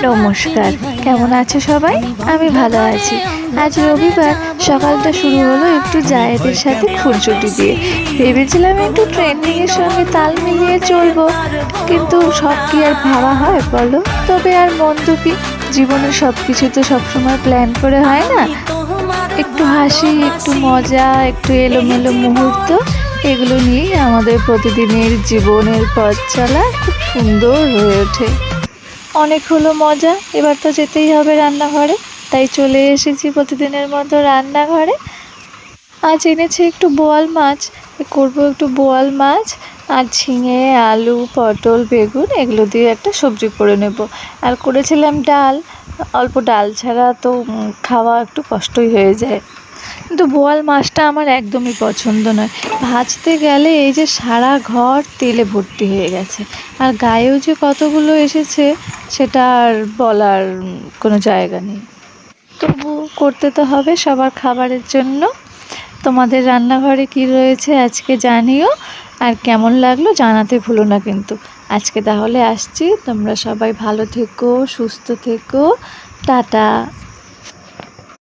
নমস্কার, কেমন আছো সবাই? আমি ভালো আছি। আজ রবিবার, সকালটা শুরু হলো একটু জায়েদের সাথে খুনসুটি দিয়ে। ভেবেছিলাম একটু ট্রেন্ডিংয়ের সঙ্গে তাল মিলিয়ে চলবো, কিন্তু সব কি আর ভাবা হয় বলো? তবে আর মন্দ কি, জীবনের সব কিছু তো সবসময় প্ল্যান করে হয় না। একটু হাসি, একটু মজা, একটু এলোমেলো মুহূর্ত, এগুলো নিয়েই আমাদের প্রতিদিনের জীবনের পথ চলা খুব সুন্দর হয়ে ওঠে। অনেক হলো মজা, এবার তো যেতেই হবে রান্নাঘরে। তাই চলে এসেছি প্রতিদিনের মতো রান্নাঘরে। আজ এনেছি একটু বোয়াল মাছ, করবো একটু বোয়াল মাছ আর ঝিঙে, আলু, পটল, বেগুন এগুলো দিয়ে একটা সবজি করে নেব। আর করেছিলাম ডাল। অল্প ডাল ছাড়া তো খাওয়া একটু কষ্টই হয়ে যায়। কিন্তু বোয়াল মাছটা আমার একদমই পছন্দ নয়। ভাজতে গেলে এই যে সারা ঘর তেলে ভর্তি হয়ে গেছে, আর গায়েও যে কতগুলো এসেছে সেটা আর বলার কোনো জায়গা নেই। তবু করতে তো হবে সবার খাবারের জন্য। তোমাদের রান্নাঘরে কি রয়েছে আজকে জানিও, আর কেমন লাগলো জানাতে ভুলো না কিন্তু। আজকে তাহলে আসছি, তোমরা সবাই ভালো থেকো, সুস্থ থেকো, টাটা।